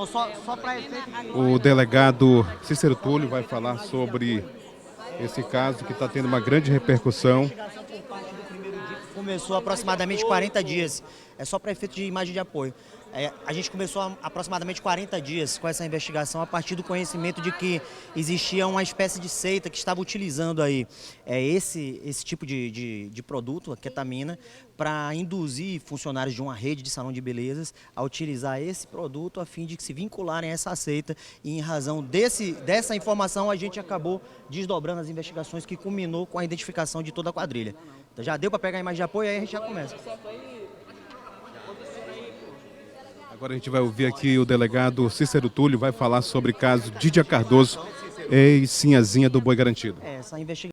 Então, só para efeito de... O delegado Cícero Túlio vai falar sobre esse caso que está tendo uma grande repercussão. Começou há aproximadamente 40 dias, é só para efeito de imagem de apoio. A gente começou há aproximadamente 40 dias com essa investigação a partir do conhecimento de que existia uma espécie de seita que estava utilizando aí esse tipo de produto, a ketamina, para induzir funcionários de uma rede de salão de belezas a utilizar esse produto a fim de se vincularem a essa seita. E em razão dessa informação a gente acabou desdobrando as investigações que culminou com a identificação de toda a quadrilha. Então, já deu para pegar a imagem de apoio, aí a gente já começa. Agora a gente vai ouvir aqui o delegado Cícero Túlio, vai falar sobre o caso Dídia Cardoso, ex-sinhazinha do Boi Garantido. Essa investigação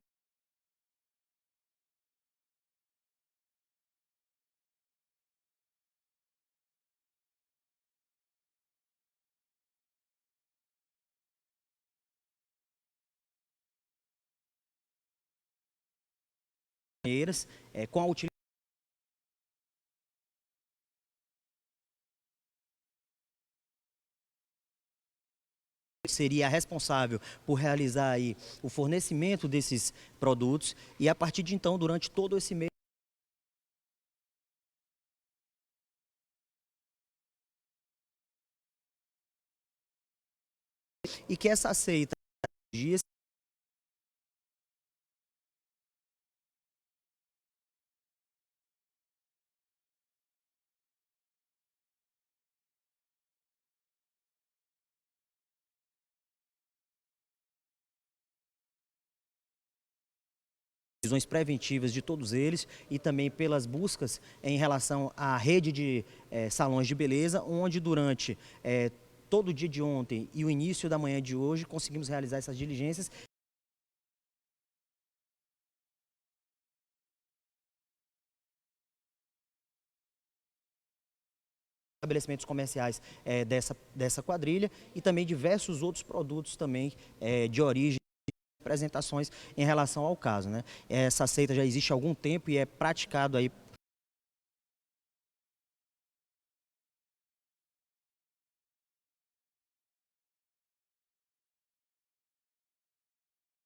com a utilização seria responsável por realizar aí o fornecimento desses produtos e a partir de então, durante todo esse mês, e que essa seita dias decisões preventivas de todos eles e também pelas buscas em relação à rede de salões de beleza, onde durante todo o dia de ontem e o início da manhã de hoje conseguimos realizar essas diligências. Estabelecimentos comerciais dessa quadrilha e também diversos outros produtos também de origem, apresentações em relação ao caso, né? Essa seita já existe há algum tempo e é praticado aí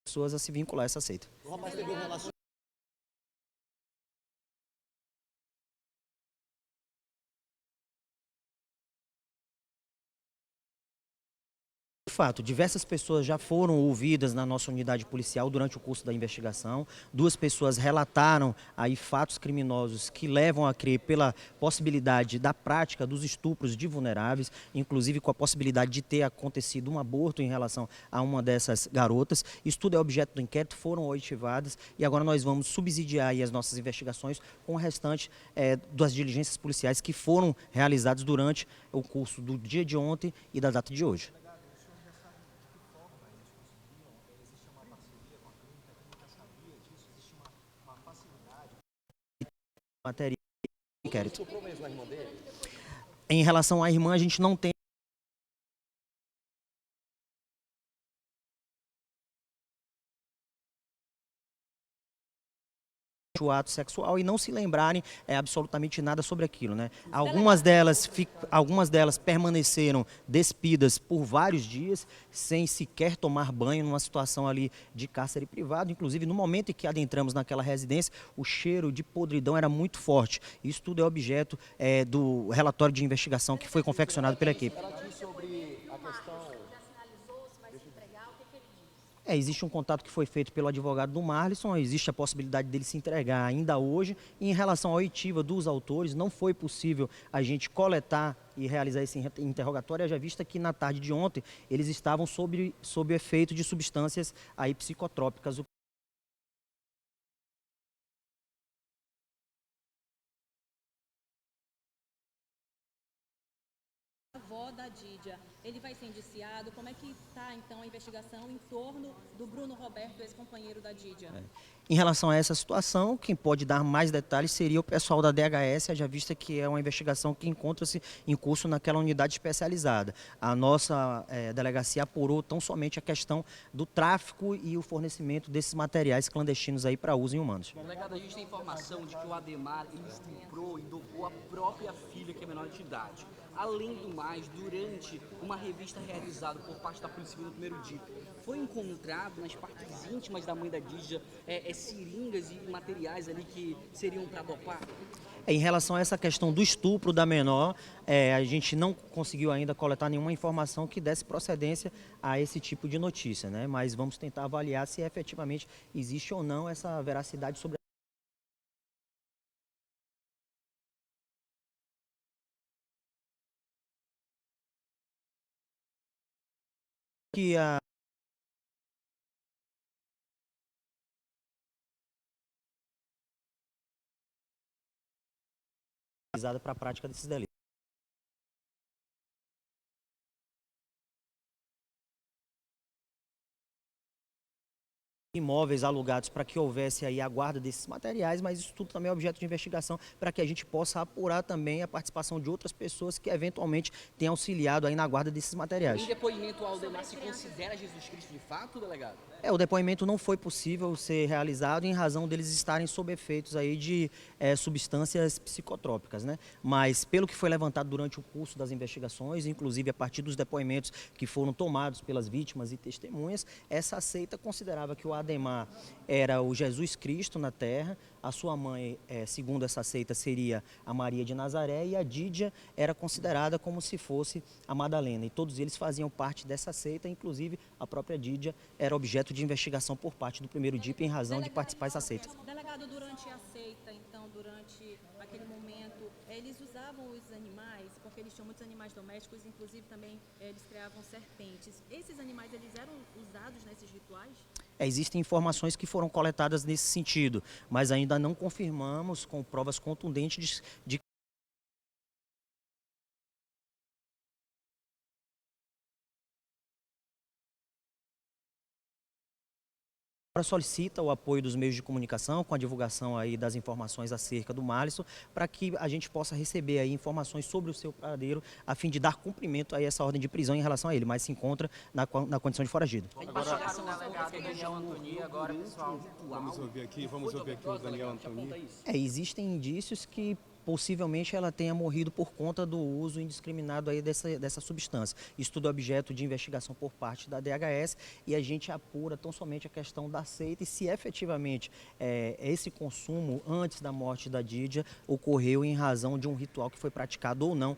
pessoas a se vincular a essa seita. De fato, diversas pessoas já foram ouvidas na nossa unidade policial durante o curso da investigação. 2 pessoas relataram aí fatos criminosos que levam a crer pela possibilidade da prática dos estupros de vulneráveis, inclusive com a possibilidade de ter acontecido um aborto em relação a uma dessas garotas. Isso tudo é objeto do inquérito, foram oitivadas e agora nós vamos subsidiar aí as nossas investigações com o restante das diligências policiais que foram realizadas durante o curso do dia de ontem e da data de hoje. Matéria inquérito. Em relação à irmã, a gente não tem o ato sexual e não se lembrarem absolutamente nada sobre aquilo, né? Algumas delas permaneceram despidas por vários dias sem sequer tomar banho, numa situação ali de cárcere privado. Inclusive, no momento em que adentramos naquela residência, o cheiro de podridão era muito forte. Isso tudo é objeto do relatório de investigação que foi confeccionado pela equipe. Existe um contato que foi feito pelo advogado do Marlisson, existe a possibilidade dele se entregar ainda hoje. E em relação à oitiva dos autores, não foi possível a gente coletar e realizar esse interrogatório, já vista que na tarde de ontem eles estavam sob efeito de substâncias aí psicotrópicas. Avó da Dídia, ele vai ser indiciado? Como é que está, então, a investigação em torno do Bruno Roberto, ex-companheiro da Dídia? Em relação a essa situação, quem pode dar mais detalhes seria o pessoal da DHS, já vista que é uma investigação que encontra-se em curso naquela unidade especializada. A nossa delegacia apurou tão somente a questão do tráfico e o fornecimento desses materiais clandestinos aí para uso em humanos. Delegado, a gente tem informação de que o Ademar ele estuprou e dopou a própria filha, que é menor de idade. além do mais, durante uma revista realizada por parte da Polícia Civil no primeiro DIP, foi encontrado nas partes íntimas da mãe da Dídia seringas e materiais ali que seriam para dopar? Em relação a essa questão do estupro da menor, a gente não conseguiu ainda coletar nenhuma informação que desse procedência a esse tipo de notícia, né? Mas vamos tentar avaliar se efetivamente existe ou não essa veracidade sobre que a para a prática desses delitos. Imóveis alugados para que houvesse aí a guarda desses materiais, mas isso tudo também é objeto de investigação para que a gente possa apurar também a participação de outras pessoas que eventualmente tenham auxiliado aí na guarda desses materiais. Em depoimento, o Aldemar se considera Jesus Cristo de fato, delegado? O depoimento não foi possível ser realizado em razão deles estarem sob efeitos aí de substâncias psicotrópicas, né? Mas pelo que foi levantado durante o curso das investigações, inclusive a partir dos depoimentos que foram tomados pelas vítimas e testemunhas, essa seita considerava que o Ademar era o Jesus Cristo na Terra, a sua mãe, segundo essa seita, seria a Maria de Nazaré e a Dídia era considerada como se fosse a Madalena. E todos eles faziam parte dessa seita, inclusive a própria Dídia era objeto de investigação por parte do primeiro DIP em razão de participar dessa seita. Delegado, durante a seita, então, durante aquele momento, eles usavam os animais, porque eles tinham muitos animais domésticos, inclusive também eles criavam serpentes. Esses animais, eles eram usados nesses rituais? Existem informações que foram coletadas nesse sentido, mas ainda não confirmamos com provas contundentes de solicita o apoio dos meios de comunicação com a divulgação aí das informações acerca do Malisson, para que a gente possa receber aí informações sobre o seu paradeiro, a fim de dar cumprimento a essa ordem de prisão em relação a ele, mas se encontra na condição de foragido. Vamos ouvir aqui o Daniel Antoni. Existem indícios que possivelmente ela tenha morrido por conta do uso indiscriminado aí dessa substância. Isso tudo é objeto de investigação por parte da DHS e a gente apura tão somente a questão da seita e se efetivamente esse consumo antes da morte da Dídia ocorreu em razão de um ritual que foi praticado ou não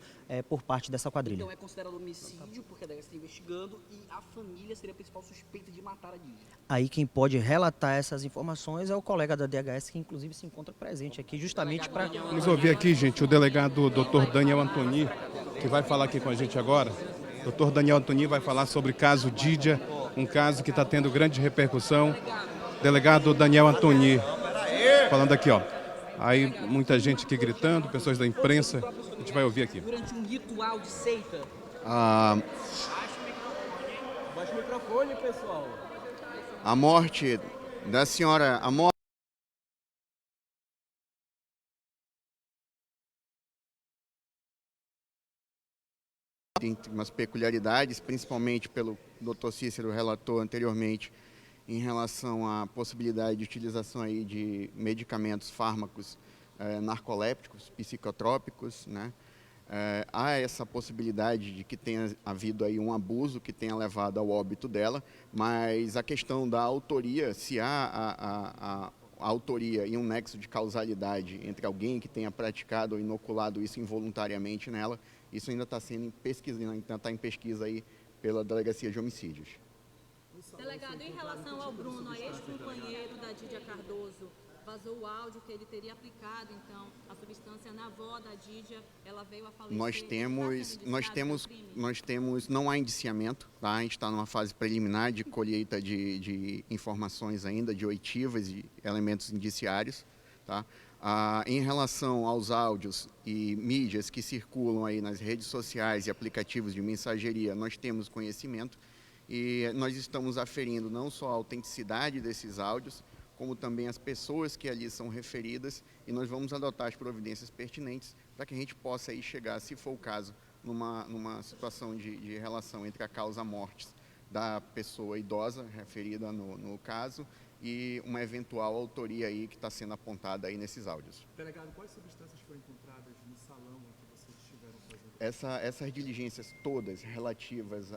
por parte dessa quadrilha. Então é considerado homicídio porque a DHS está investigando e a família seria a principal suspeita de matar a Dídia. Aí quem pode relatar essas informações é o colega da DHS que inclusive se encontra presente aqui justamente para... Vamos ouvir aqui, gente, o delegado Dr. Daniel Antoni, que vai falar aqui com a gente agora. Dr. Daniel Antoni vai falar sobre o caso Dídia, um caso que está tendo grande repercussão. Delegado Daniel Antoni, falando aqui, ó. Aí muita gente aqui gritando, pessoas da imprensa, a gente vai ouvir aqui. Durante um ritual de seita. Baixa o microfone, pessoal. A morte da senhora, a morte tem umas peculiaridades, principalmente pelo Dr. Cícero relatou anteriormente, em relação à possibilidade de utilização aí de medicamentos, fármacos narcolépticos, psicotrópicos, né? Há essa possibilidade de que tenha havido aí um abuso que tenha levado ao óbito dela, mas a questão da autoria, se há a autoria e um nexo de causalidade entre alguém que tenha praticado ou inoculado isso involuntariamente nela, isso ainda está sendo em pesquisa, ainda está em pesquisa aí pela Delegacia de Homicídios. Delegado, em relação ao Bruno, a ex-companheiro da Dídia Cardoso, vazou o áudio que ele teria aplicado, então, a substância na avó da Dídia, ela veio a falecer. Nós temos, não há indiciamento, tá? A gente está numa fase preliminar de colheita de informações ainda, de oitivas e elementos indiciários, tá? Em relação aos áudios e mídias que circulam aí nas redes sociais e aplicativos de mensageria, nós temos conhecimento e nós estamos aferindo não só a autenticidade desses áudios, como também as pessoas que ali são referidas, e nós vamos adotar as providências pertinentes para que a gente possa aí chegar, se for o caso, numa situação de relação entre a causa-mortes da pessoa idosa referida no caso e uma eventual autoria aí que está sendo apontada aí nesses áudios. Delegado, quais substâncias foram encontradas no salão em que vocês estiveram fazendo? essas diligências todas relativas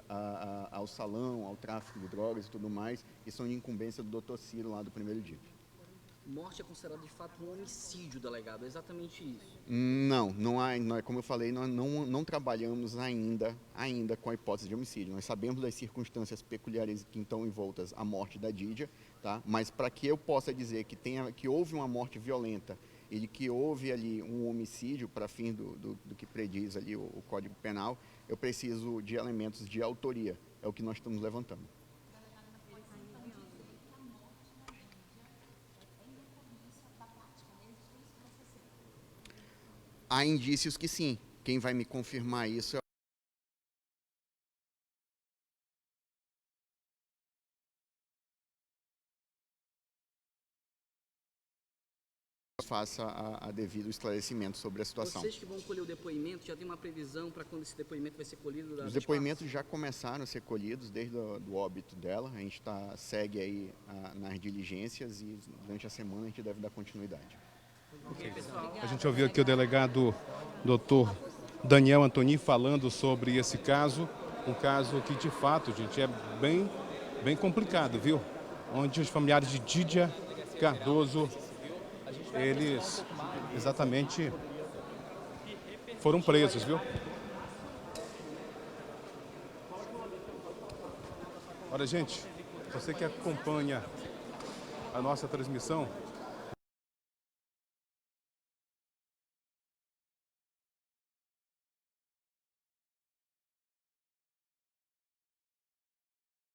ao salão, ao tráfico de drogas e tudo mais, que são de incumbência do Dr. Ciro lá do primeiro DIP. Morte é considerada de fato um homicídio, delegado, é exatamente isso? Não há, como eu falei, nós não trabalhamos ainda com a hipótese de homicídio. Nós sabemos das circunstâncias peculiares que estão envoltas à morte da Dídia, tá? Mas para que eu possa dizer que houve uma morte violenta e de que houve ali um homicídio para fim do que prediz ali o Código Penal, eu preciso de elementos de autoria, é o que nós estamos levantando. Há indícios que sim. Quem vai me confirmar isso é faça a devido esclarecimento sobre a situação. Vocês que vão colher o depoimento, já tem uma previsão para quando esse depoimento vai ser colhido? Os depoimentos já começaram a ser colhidos desde o óbito dela. A gente segue aí nas diligências e durante a semana a gente deve dar continuidade. A gente ouviu aqui o delegado Dr. Daniel Antoni falando sobre esse caso, um caso que de fato, gente, é bem complicado, viu? Onde os familiares de Dídia Cardoso, eles exatamente foram presos, viu? Olha, gente, você que acompanha a nossa transmissão,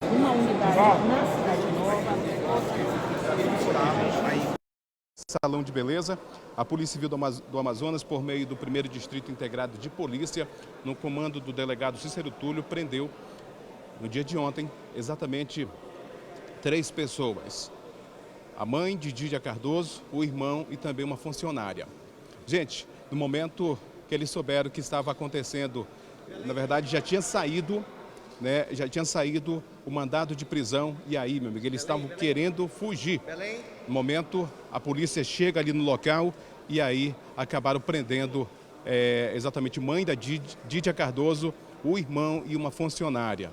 uma unidade na Cidade Nova, Salão de Beleza, a Polícia Civil do Amazonas, por meio do 1º Distrito Integrado de Polícia, no comando do delegado Cícero Túlio, prendeu, no dia de ontem, exatamente 3 pessoas. A mãe de Dídia Cardoso, o irmão e também uma funcionária. Gente, no momento que eles souberam que estava acontecendo, na verdade já tinha saído, né, o mandado de prisão e aí, meu amigo, eles estavam querendo fugir. No momento, a polícia chega ali no local e aí acabaram prendendo exatamente mãe da Dídia Cardoso, o irmão e uma funcionária.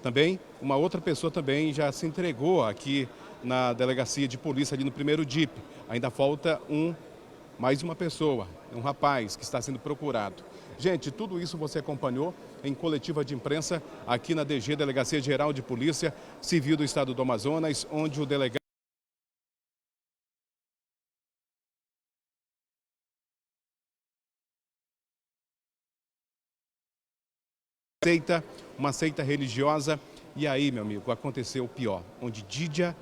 Também, uma outra pessoa também já se entregou aqui na delegacia de polícia ali no 1º DIP. Ainda falta mais uma pessoa, um rapaz que está sendo procurado. Gente, tudo isso você acompanhou em coletiva de imprensa aqui na DG, Delegacia Geral de Polícia Civil do Estado do Amazonas, onde o delegado uma seita religiosa. E aí, meu amigo, aconteceu o pior, onde Dídia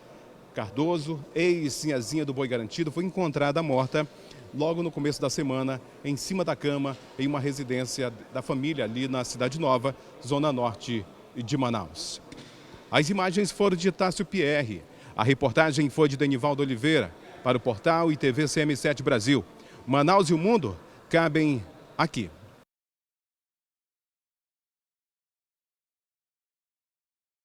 Cardoso, ex-sinhazinha do Boi Garantido, foi encontrada morta logo no começo da semana, em cima da cama, em uma residência da família ali na Cidade Nova, zona norte de Manaus. As imagens foram de Tássio Pierre. A reportagem foi de Denivaldo Oliveira, para o portal e TV CM7 Brasil. Manaus e o mundo cabem aqui.